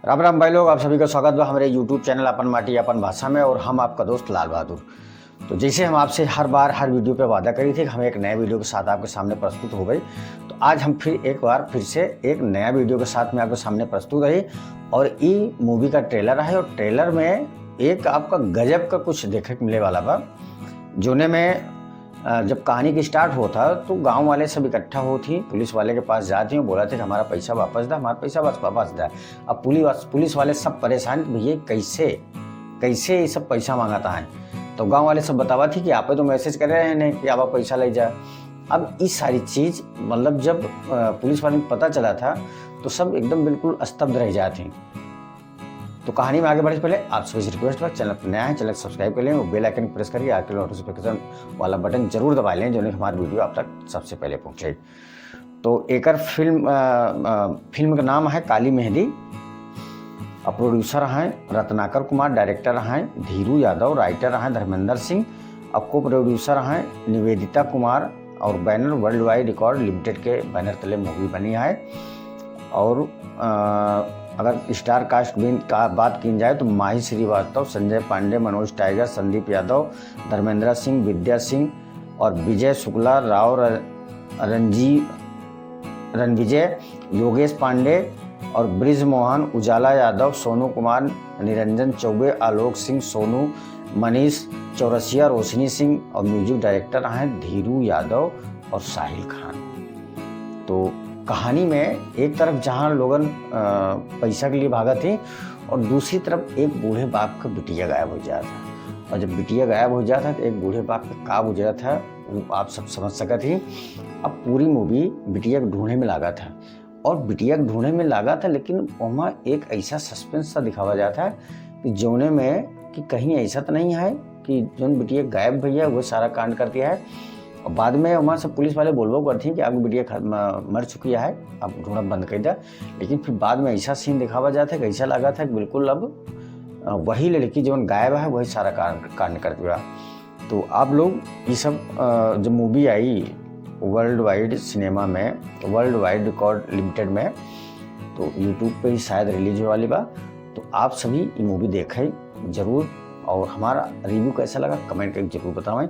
राम राम भाई लोग, आप सभी का स्वागत बा हमारे यूट्यूब चैनल अपन माटी अपन भाषा में। और हम आपका दोस्त लाल बहादुर। तो जैसे हम आपसे हर बार हर वीडियो पे वादा करी थी कि हम एक नए वीडियो के साथ आपके सामने प्रस्तुत हो गई, तो आज हम फिर से एक नया वीडियो के साथ में आपके सामने प्रस्तुत है। और ये मूवी का ट्रेलर है और ट्रेलर में एक आपका गजब का कुछ देखने को मिले वाला बा। जोने में जब कहानी की स्टार्ट होता तो गांव वाले सब इकट्ठा होती, पुलिस वाले के पास जाती और बोला थे कि हमारा पैसा वापस दा, हमारा पैसा वापस दा। अब पुलिस वाले सब परेशान, भैया कैसे कैसे ये सब पैसा मांगाता है। तो गांव वाले सब बतावा थी कि आप तो मैसेज कर रहे हैं नहीं कि आप पैसा ले जाए। अब इस सारी चीज़ मतलब जब पुलिस वाले को पता चला था तो सब एकदम बिल्कुल स्तब्ध रह जाते। तो कहानी में आगे बढ़ने से पहले आप सभी से रिक्वेस्ट है, चैनल पर नया है चैनल सब्सक्राइब कर लें और बेल आइकन प्रेस करके आके नोटिफिकेशन वाला बटन जरूर दबा लें, जो हमारी वीडियो आप तक सबसे पहले पहुंचे। तो एक फिल्म का नाम है काली मेहंदी। और प्रोड्यूसर हैं रत्नाकर कुमार, डायरेक्टर हैं धीरू यादव, राइटर हैं धर्मेंद्र सिंह, और को प्रोड्यूसर हैं निवेदिता कुमार। और banner world wide record limited के बैनर तले मूवी बनी है। और अगर स्टार कास्ट भी का बात की जाए तो माही श्रीवास्तव, संजय पांडे, मनोज टाइगर, संदीप यादव, धर्मेंद्र सिंह, विद्या सिंह और विजय शुक्ला, राव रणविजय, योगेश पांडे और ब्रिज मोहन, उजाला यादव, सोनू कुमार, निरंजन चौबे, आलोक सिंह, सोनू, मनीष चौरसिया, रोशनी सिंह। और म्यूजिक डायरेक्टर हैं धीरू यादव और साहिल खान। तो कहानी में एक तरफ जहाँ लोगन पैसा के लिए भागा थे और दूसरी तरफ एक बूढ़े बाप का बिटिया गायब हो जाता। और जब बिटिया गायब हो जाता तो एक बूढ़े बाप का का गुजरा था वो आप सब समझ सका थी। अब पूरी मूवी बिटिया को ढूंढने में लगा था और बिटिया को ढूंढने में लगा था, लेकिन वहाँ एक ऐसा सस्पेंस सा दिखावा जाता है कि जोने में कि कहीं ऐसा तो नहीं है कि जो बिटिया गायब भैया वो सारा कांड कर दिया है। और बाद में वहाँ सब पुलिस वाले बोलबो करती हैं कि आपकी बिटिया मर चुकी है, आप ढूंढना बंद कर दिया। लेकिन फिर बाद में ऐसा सीन दिखावा जाता है कि ऐसा लगा था कि बिल्कुल अब वही लड़की जो गायब है वही सारा कांड कर दिया। तो आप लोग ये सब जब मूवी आई वर्ल्ड वाइड सिनेमा में, वर्ल्ड वाइड रिकॉर्ड लिमिटेड में, तो यूट्यूब पे ही शायद रिलीज होने वाली बा। तो आप सभी ये मूवी देखें जरूर और हमारा रिव्यू कैसा लगा कमेंट करके जरूर बताएं।